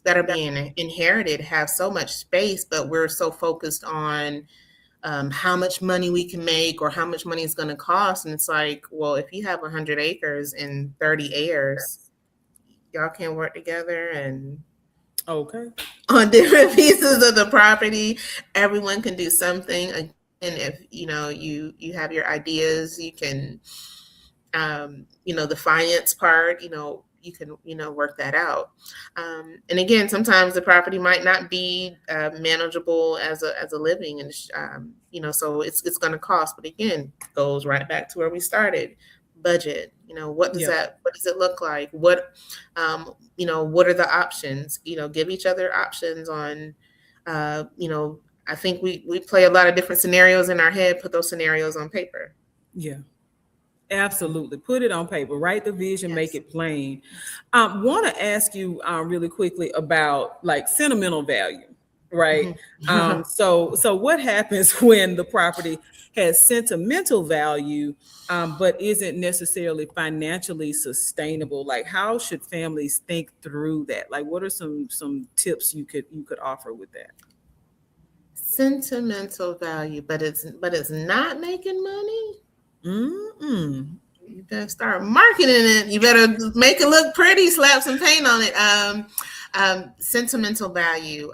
that are being inherited have so much space, but we're so focused on how much money we can make or how much money it's going to cost. And it's like, well, if you have 100 acres and 30 heirs, y'all can work together and on different pieces of the property. Everyone can do something. And if you have your ideas, you can the finance part, you can work that out. And again, sometimes the property might not be manageable as a living, and so it's going to cost. But again, goes right back to where we started: budget, What does Yeah. what does it look like? What are the options? Give each other options on, I think we play a lot of different scenarios in our head, put those scenarios on paper. Yeah. Absolutely. Put it on paper, write the vision, make Yes. it plain. Yes. Want to ask you really quickly about like sentimental value, right? Mhm. So what happens when the property has sentimental value, but isn't necessarily financially sustainable? Like, how should families think through that? Like, what are some tips you could offer with that? Sentimental value, but it's not making money. Mm-mm. You better start marketing it. You better make it look pretty, slap some paint on it. Sentimental value.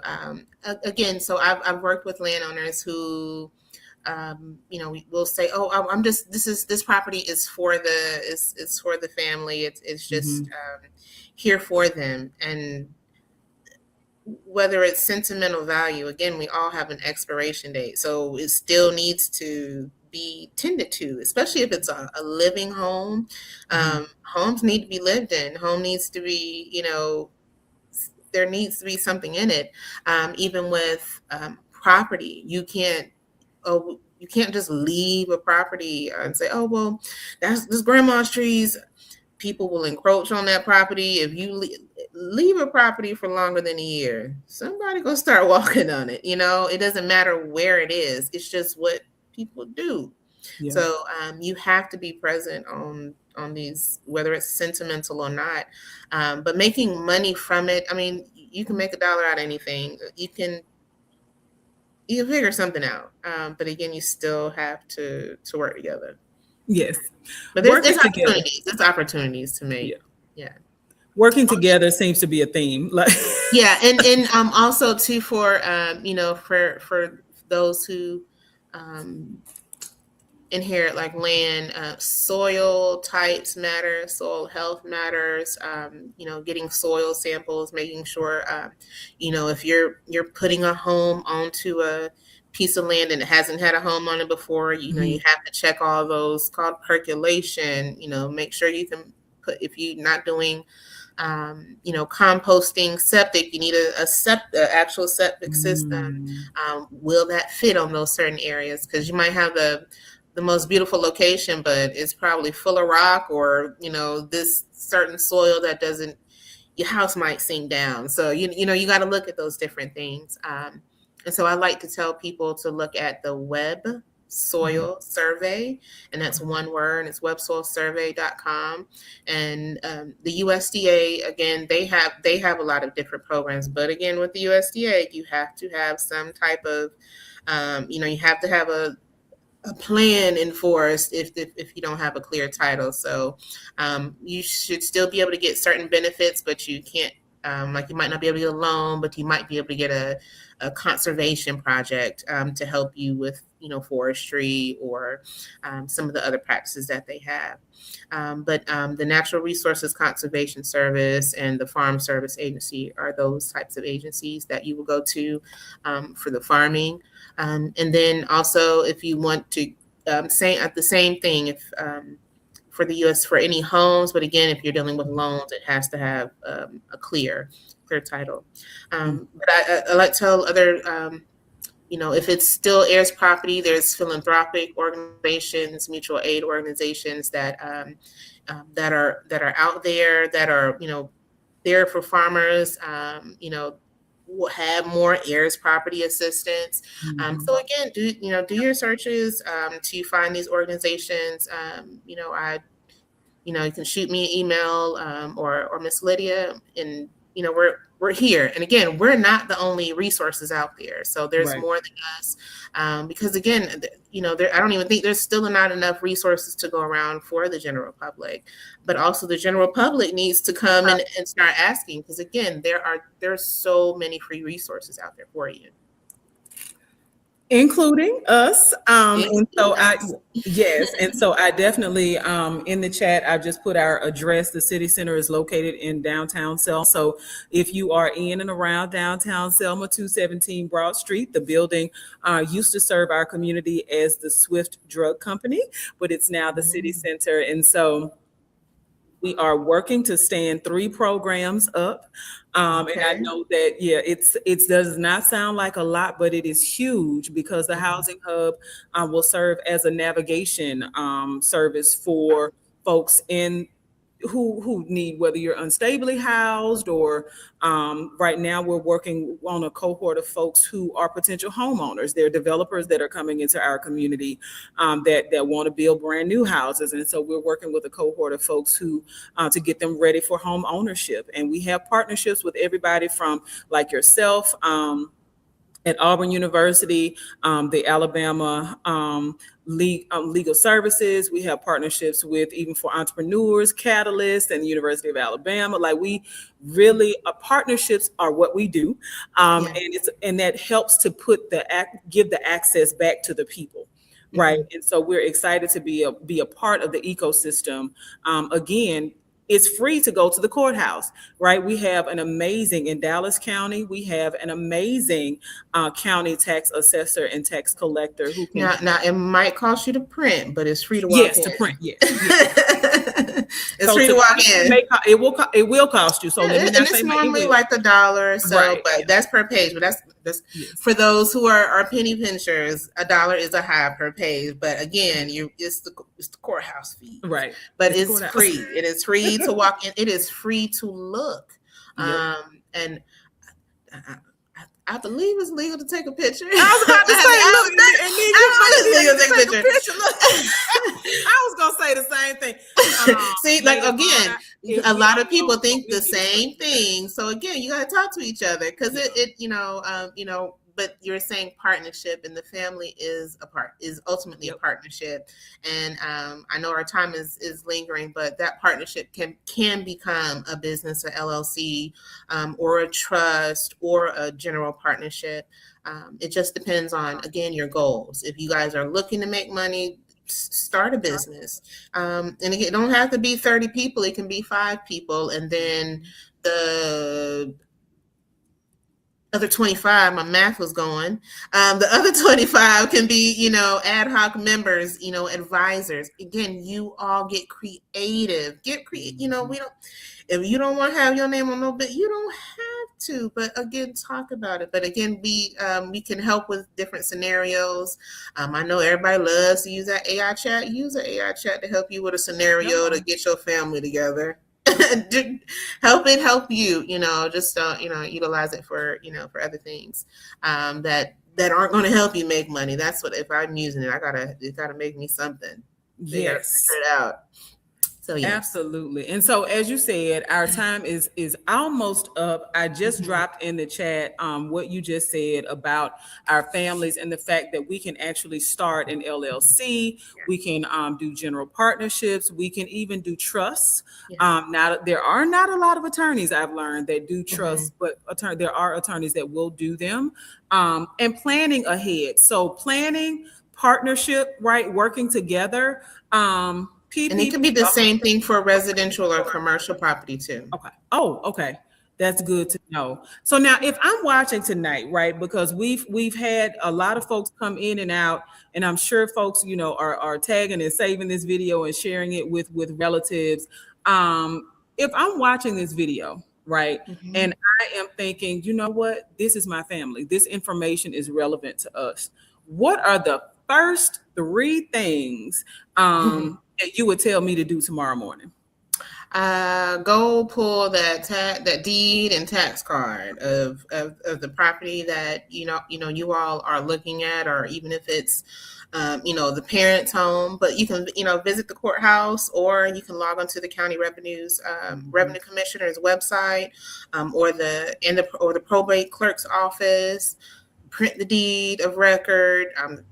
Again, so I've worked with landowners who, we will say, "Oh, I'm just this property is for it's for the family. It's just Mhm. here for them." And whether it's sentimental value, again, we all have an expiration date, so it still needs to be tended to, especially if it's a living home. Mhm. Homes need to be lived in. Home needs to be, there needs to be something in it. Even with property, you can't just leave a property and say, "Oh, well, that's grandma's trees." People will encroach on that property. If you leave a property for longer than a year, somebody gonna start walking on it. It doesn't matter where it is. It's just what people do. Yeah. So you have to be present on these, whether it's sentimental or not. But making money from it, I mean, you can make a dollar out of anything. You can figure something out. But again, you still have to work together. Yes. But there's Working there's together. opportunities. There's opportunities to Yeah. make. Yeah. Working together seems to be a theme. Like, Yeah, and also too, for for those who um inherit like land, soil types matter, soil health matters. Getting soil samples, making sure, if you're putting a home onto a piece of land and it hasn't had a home on it before, you Mhm. have to check all those, called percolation. Make sure you can put, if you're not doing composting, septic, you need a actual septic system. Mm. Will that fit on those certain areas? Because you might have the most beautiful location, but it's probably full of rock, or this certain soil that doesn't, your house might sink down. So you got to look at those different things. And so I like to tell people to look at the Web Mhm. Soil Survey, and that's one word. It's websoilsurvey.com. And the USDA, again, they have a lot of different programs, but again, with the USDA, you have to have some type of, you have to have a plan enforced if you don't have a clear title. So you should still be able to get certain benefits, but you can't, like, you might not be able to get a loan, but you might be able to get a conservation project to help you with, forestry, or some of the other practices that they have. But the Natural Resources Conservation Service and the Farm Service Agency are those types of agencies that you will go to for the farming. And then also, if you want to, say at the same thing, if for the U.S. for any homes, but again, if you're dealing with loans, it has to have a clear title. Mm. But I like to tell other, if it's still heirs property, there's philanthropic organizations, mutual aid organizations that are out there, that are, there for farmers. Will have more heirs property assistance. Mhm. So again, do your searches to find these organizations. You can shoot me an email, or Miss Lydia, and we're here. And again, we're not the only resources out there. So there's Right. more than us, because again, I don't even think there's still not enough resources to go around for the general public. But also, the general public needs to come and start asking, because again, there's so many free resources out there for you, Including us. And so including I, us. yes, and so I definitely, in the chat, I just put our address. The city center is located in downtown Selma. So if you are in and around downtown Selma, 217 Broad Street, the building used to serve our community as the Swift Drug Company, but it's now the city Mm. center. And so We are working to stand 3 programs up. And I Okay. know that, it does not sound like a lot, but it is huge because the Housing Hub will serve as a navigation service for folks in who need, whether you're unstably housed or right now we're working on a cohort of folks who are potential homeowners. They're developers that are coming into our community that want to build brand new houses, and so we're working with a cohort of folks who to get them ready for home ownership. And we have partnerships with everybody from like yourself. At Auburn University, the Alabama Legal Services. We have partnerships with, even for entrepreneurs, Catalyst, and the University of Alabama. Like, we really, partnerships are what we do, Yeah. and that helps to give the access back to the people. Right. And so we're excited to be a part of the ecosystem. Again, it's free to go to the courthouse, right? We have an amazing, in Dallas County, we have an amazing county tax assessor and tax collector who can. Now it might cost you to print, but it's free to walk Yes, in. to print, yes. It's free to walk in. It will cost you. So let me And not say it's normally like $1. So, Right. but that's per page. But that's Yes. for those who are penny pinchers. $1 is a high per page. But again, it's the courthouse fee. Right. But It's it's courthouse. free. It is free to walk in. It is free to look. Yep. And I believe it's legal to take a picture. I was about to say, look, it's legal to take a picture. I was gonna say the same thing. See, like again, a lot of people think the it's same thing. So again, you got to talk to each other because but you're saying partnership, and the family is ultimately a partnership. And I know our time is lingering, but that partnership can become a business, a LLC, or a trust, or a general partnership. It just depends on, again, your goals. If you guys are looking to make money, start a business. And again, it don't have to be 30 people. It can be 5 people. And then the other 25, my math was going. The other 25 can be, ad hoc members, advisors. Again, you all get creative. If you don't want to have your name on no bit, you don't have to. But again, talk about it. But again, we can help with different scenarios. I know everybody loves to use that AI chat. Use the AI chat to help you with a scenario to get your family together. help you, just don't, utilize it for, for other things that aren't going to help you make money. That's what, if I'm using it, it gotta make me something. Yes. Figure it out. So yes. Absolutely. And so, as you said, our time is almost up. I just dropped in the chat what you just said about our families and the fact that we can actually start an LLC. We can do general partnerships. We can even do trusts. Now, there are not a lot of attorneys, I've learned, that do trusts, but there are attorneys that will do them. And planning ahead. So planning, partnership, right? Working together. And it could be the same thing for residential or commercial property too. Okay. Oh, okay. That's good to know. So now, if I'm watching tonight, right, because we've had a lot of folks come in and out, and I'm sure folks, are tagging and saving this video and sharing it with relatives. If I'm watching this video, right, and I am thinking, you know what, this is my family. This information is relevant to us. What are the first 3 things that you would tell me to do tomorrow morning? Go pull that deed and tax card of the property that you all are looking at, or even if it's the parent's home. But you can visit the courthouse, or you can log onto the county revenue commissioner's website, or the probate clerk's office. Print the deed of record,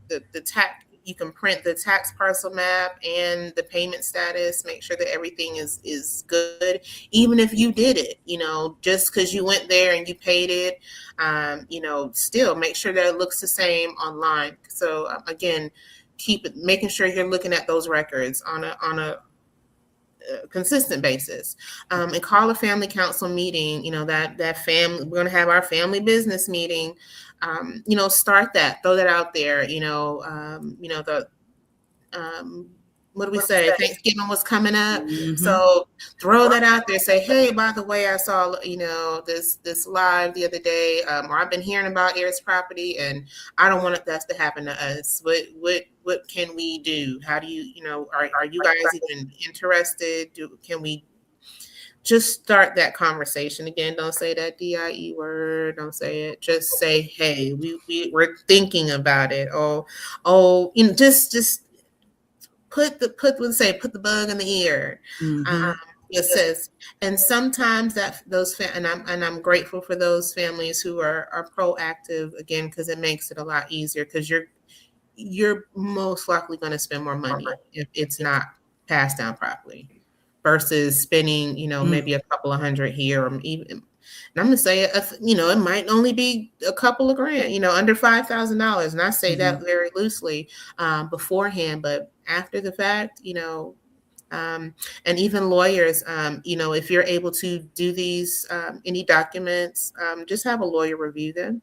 the tax. You can print the tax parcel map and the payment status. Make sure that everything is good, even if you did it. Just because you went there and you paid it, still make sure that it looks the same online. So again, making sure you're looking at those records on a consistent basis, and call a family council meeting. That family, we're going to have our family business meeting. Start that, throw that out there. what do we say? Thanksgiving was coming up. Mhm. So throw that out there. Say, hey, by the way, I saw, this live the other day, or I've been hearing about heirs property, and I don't want that to happen to us. What can we do? How do are you guys even interested? Can we just start that conversation again? Don't say that DIE word. Don't say it. Just say, hey, we're thinking about it. Just put the bug in the ear. Mhm. Assist. And sometimes I'm grateful for those families who are proactive again, because it makes it a lot easier, because you're most likely going to spend more money if it's not passed down properly versus spending, maybe a couple of hundred here, or even, and I'm going to say, it might only be a couple of grand, under $5,000. And I say that very loosely beforehand, but after the fact, and even lawyers, if you're able to do these, any documents, just have a lawyer review them.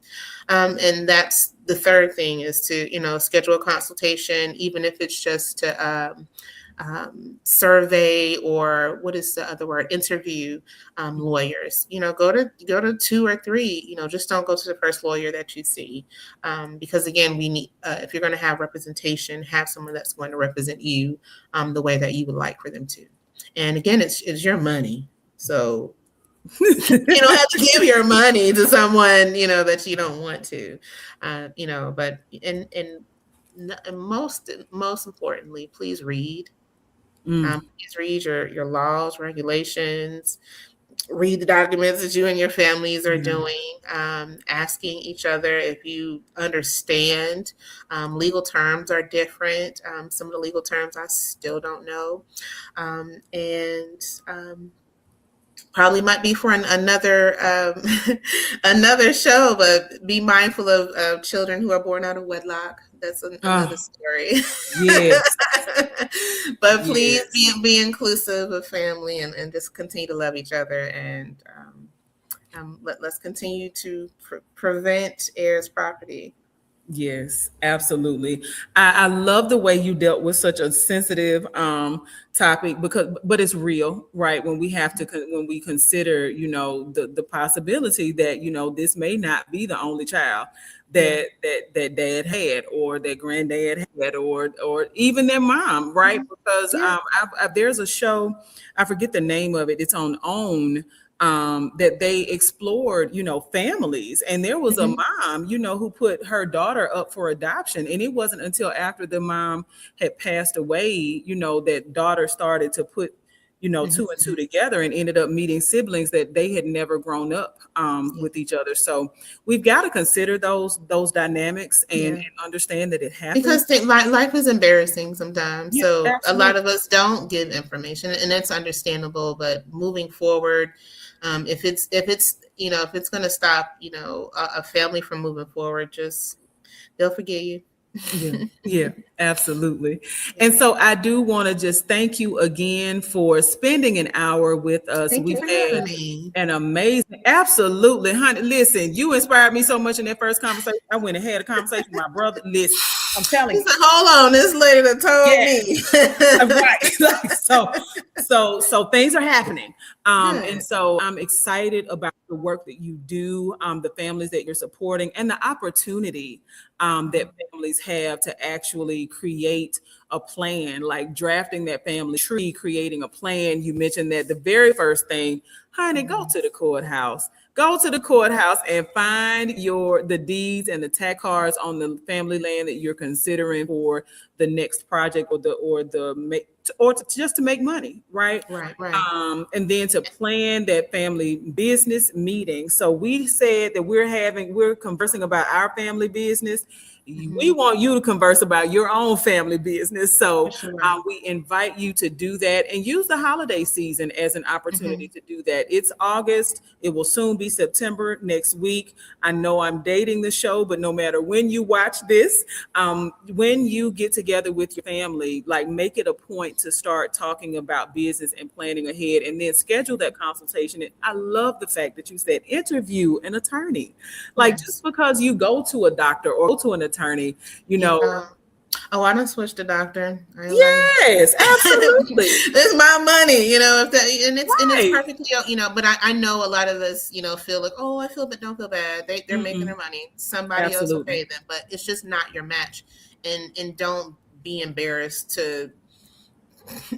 And that's the third thing, is to, schedule a consultation, even if it's just to survey, or what is the other word, interview lawyers. Go to two or three. Just don't go to the first lawyer that you see, because again, we need, if you're going to have representation, have someone that's going to represent you the way that you would like for them to. And again, it's your money, so you don't have to give your money to someone that you don't want to. But and most importantly, please read. Please read your laws, regulations, read the documents that you and your families are doing, asking each other if you understand. Legal terms are different. Some of the legal terms I still don't know. And probably might be for another another show, but be mindful of children who are born out of wedlock. That's another story. Yes. But please be inclusive of family, and just continue to love each other, and let's continue to prevent heirs property. Yes, absolutely. I love the way you dealt with such a sensitive topic, but it's real, right? When when we consider, the possibility that, this may not be the only child that dad had, or that granddad had, or even their mom, right? Because there's a show, I forget the name of it. It's on OWN. That they explored, families. And there was a mom, who put her daughter up for adoption. And it wasn't until after the mom had passed away, that daughter started to put, two and two together, and ended up meeting siblings that they had never grown up with each other. So we've got to consider those dynamics, and understand that it happens. Because life is embarrassing sometimes. Yeah, so absolutely. A lot of us don't give information, and that's understandable. But moving forward, if it's going to stop, a family from moving forward, they'll forgive you. Yeah, absolutely. And so I do want to just thank you again for spending an hour with us. Thank you for having me. An amazing, absolutely, honey. Listen, you inspired me so much in that first conversation. I went and had a conversation with my brother. Listen, I'm telling you. Hold on, this lady that told me. Right. So things are happening. And so I'm excited about the work that you do, the families that you're supporting, and the opportunity that families have to actually create a plan, like drafting that family tree, creating a plan. You mentioned that the very first thing, honey, go to the courthouse. Go to the courthouse and find the deeds and the tax cards on the family land that you're considering for the next project, or just to make money, right? Right. And then to plan that family business meeting. So we said that we're conversing about our family business. We want you to converse about your own family business. So we invite you to do that, and use the holiday season as an opportunity to do that. It's August. It will soon be September next week. I know I'm dating the show, but no matter when you watch this, when you get together with your family, like, make it a point to start talking about business and planning ahead, and then schedule that consultation. And I love the fact that you said interview an attorney. Like, just because you go to a doctor or go to an attorney, Oh, I done switched the doctor. I ain't lying. Yes, absolutely. It's my money, if that, and it's Right. perfectly, but I know a lot of us, feel like, oh, I feel, but don't feel bad. They're making Mm-mm. their money. Somebody else will Absolutely. pay them, but it's just not your match, and don't be embarrassed to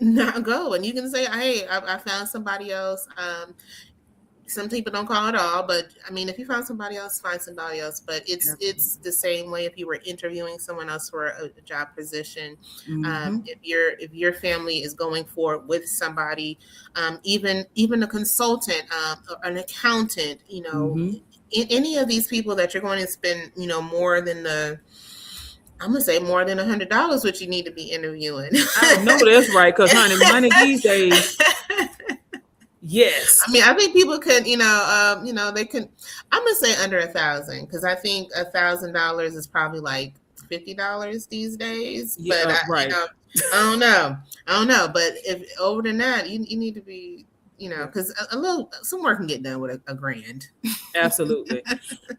not go. And you can say, hey, I found somebody else. Some people don't call at all, but I mean, if you find somebody else, find somebody else. But it's the same way if you were interviewing someone else for a job position. Mm-hmm. If your family is going forward with somebody, even a consultant, an accountant, Mm-hmm. any of these people that you're going to spend, more than I'm gonna say more than $100, which you need to be interviewing. I know that's right, because honey, money these days. Yes. I mean, I think people could, they could. I'm gonna say under 1,000, because I think $1,000 is probably like $50 these days. But Yeah. Right. I don't know. But if over than that, you need to be, Yeah. because some work can get done with a grand. Absolutely.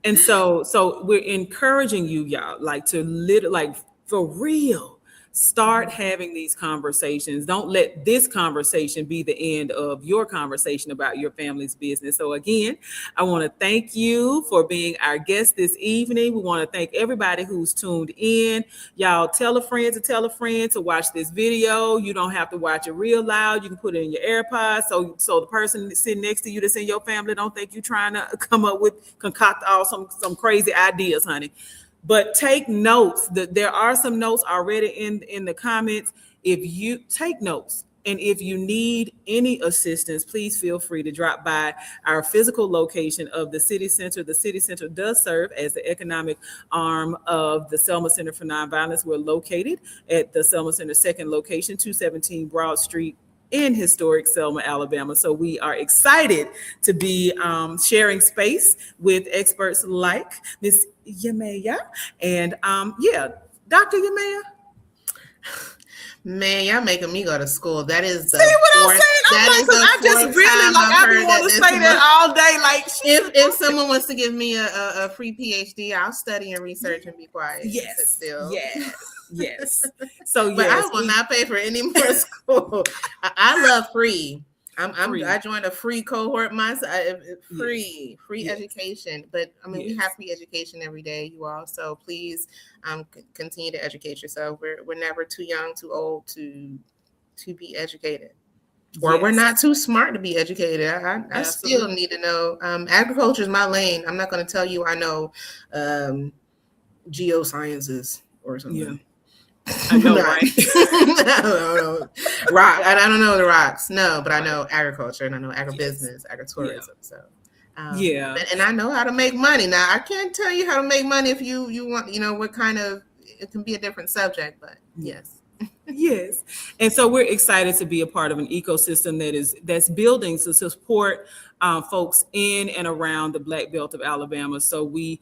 And so we're encouraging you, y'all, like to like for real, start having these conversations. Don't let this conversation be the end of your conversation about your family's business. So again, I want to thank you for being our guest this evening. We want to thank everybody who's tuned in. Y'all tell a friend to watch this video. You don't have to watch it real loud. You can put it in your AirPods so the person sitting next to you that's in your family don't think you're trying to concoct all some crazy ideas, honey. But take notes. There are some notes already in the comments. If you take notes, and if you need any assistance, please feel free to drop by our physical location of the CITI Center. The CITI Center does serve as the economic arm of the Selma Center for Nonviolence. We're located at the Selma Center second location, 217 Broad Street in historic Selma, Alabama. So we are excited to be sharing space with experts like Miss Yamaya and Dr. Yamaya. Man, y'all making me go to school. That is the See what I'm fourth. saying? I'm like, because I just really like I've been wanting to say that all day. Like, if someone wants to give me a free PhD, I'll study and research and be quiet. Yes, still. yes. So but yes, I will not pay for any more school. I love free. Free. I joined a free cohort myself. Free Yes. education. But I mean, Yes. we have free education every day, you all. So please, continue to educate yourself. We're never too young, too old to be educated, or we're not too smart to be educated. I still need to know. Agriculture is my lane. I'm not going to tell you I know geosciences or something. Yeah. I know, right? I don't know. I don't know the rocks. No, but I know agriculture and I know agribusiness, agritourism. Yeah. So, and I know how to make money. Now, I can't tell you how to make money if you want, what kind of, it can be a different subject, but yes. Yes. And so we're excited to be a part of an ecosystem that's building to support folks in and around the Black Belt of Alabama. So we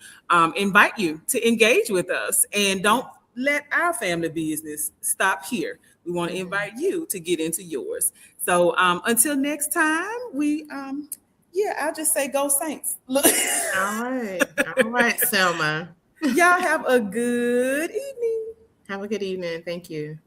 invite you to engage with us, and don't let our family business stop here. We want to invite you to get into yours. So until next time, I'll just say go Saints. Look. All right, Selma. Y'all have a good evening. Have a good evening. Thank you.